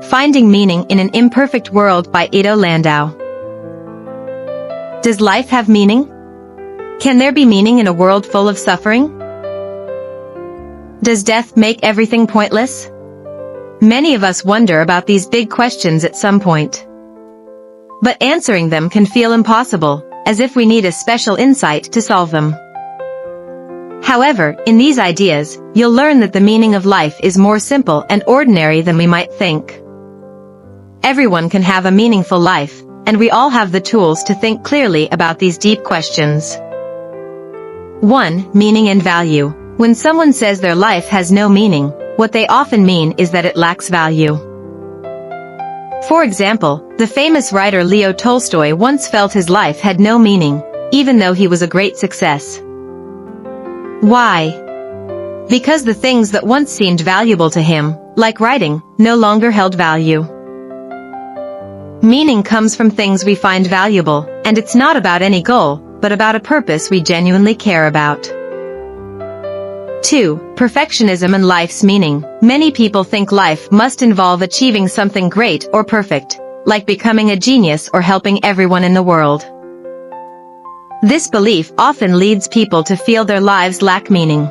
Finding Meaning in an Imperfect World by Ido Landau. Does life have meaning? Can there be meaning in a world full of suffering? Does death make everything pointless? Many of us wonder about these big questions at some point. But answering them can feel impossible, as if we need a special insight to solve them. However, in these ideas, you'll learn that the meaning of life is more simple and ordinary than we might think. Everyone can have a meaningful life, and we all have the tools to think clearly about these deep questions. 1. Meaning and value. When someone says their life has no meaning, what they often mean is that it lacks value. For example, the famous writer Leo Tolstoy once felt his life had no meaning, even though he was a great success. Why? Because the things that once seemed valuable to him, like writing, no longer held value. Meaning comes from things we find valuable, and it's not about any goal, but about a purpose we genuinely care about. 2. Perfectionism and life's meaning. Many people think life must involve achieving something great or perfect, like becoming a genius or helping everyone in the world. This belief often leads people to feel their lives lack meaning.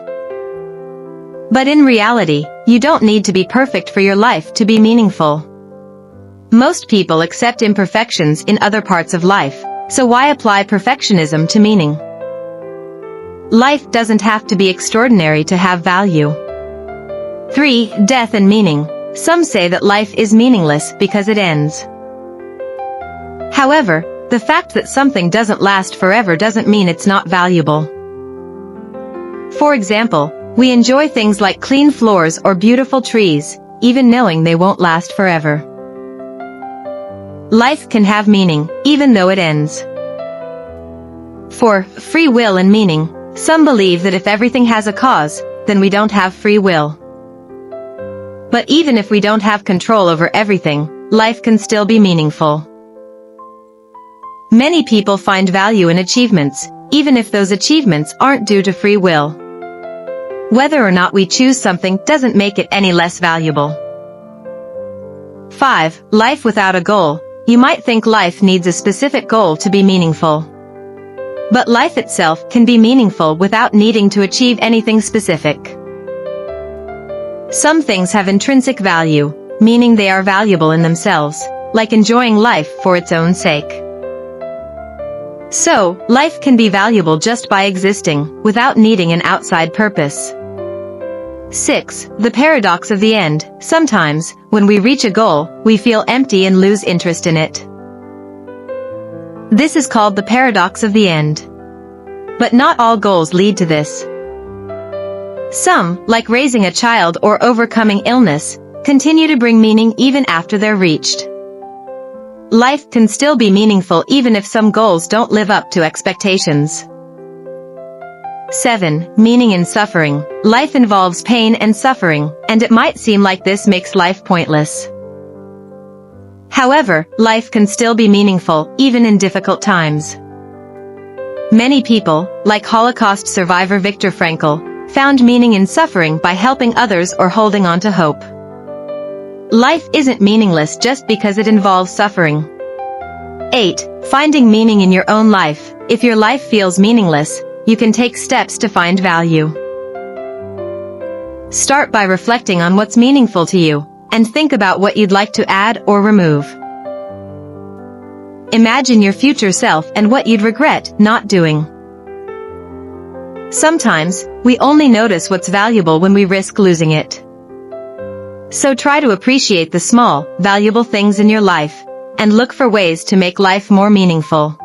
But in reality, you don't need to be perfect for your life to be meaningful. Most people accept imperfections in other parts of life, so why apply perfectionism to meaning? Life doesn't have to be extraordinary to have value. 3. Death and meaning. Some say that life is meaningless because it ends. However, the fact that something doesn't last forever doesn't mean it's not valuable. For example, we enjoy things like clean floors or beautiful trees, even knowing they won't last forever. Life can have meaning, even though it ends. 4. Free will and meaning. Some believe that if everything has a cause, then we don't have free will. But even if we don't have control over everything, life can still be meaningful. Many people find value in achievements, even if those achievements aren't due to free will. Whether or not we choose something doesn't make it any less valuable. 5. Life without a goal. You might think life needs a specific goal to be meaningful. But life itself can be meaningful without needing to achieve anything specific. Some things have intrinsic value, meaning they are valuable in themselves, like enjoying life for its own sake. So, life can be valuable just by existing, without needing an outside purpose. 6. The paradox of the end. Sometimes, when we reach a goal, we feel empty and lose interest in it. This is called the paradox of the end. But not all goals lead to this. Some, like raising a child or overcoming illness, continue to bring meaning even after they're reached. Life can still be meaningful even if some goals don't live up to expectations. 7. Meaning in suffering. Life involves pain and suffering, and it might seem like this makes life pointless. However, life can still be meaningful, even in difficult times. Many people, like Holocaust survivor Viktor Frankl, found meaning in suffering by helping others or holding on to hope. Life isn't meaningless just because it involves suffering. 8. Finding meaning in your own life. If your life feels meaningless, you can take steps to find value. Start by reflecting on what's meaningful to you, and think about what you'd like to add or remove. Imagine your future self and what you'd regret not doing. Sometimes, we only notice what's valuable when we risk losing it. So try to appreciate the small, valuable things in your life, and look for ways to make life more meaningful.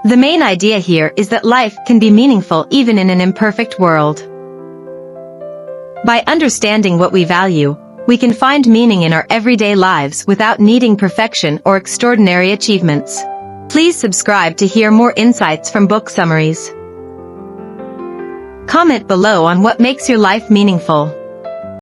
The main idea here is that life can be meaningful even in an imperfect world. By understanding what we value, we can find meaning in our everyday lives without needing perfection or extraordinary achievements. Please subscribe to hear more insights from book summaries. Comment below on what makes your life meaningful.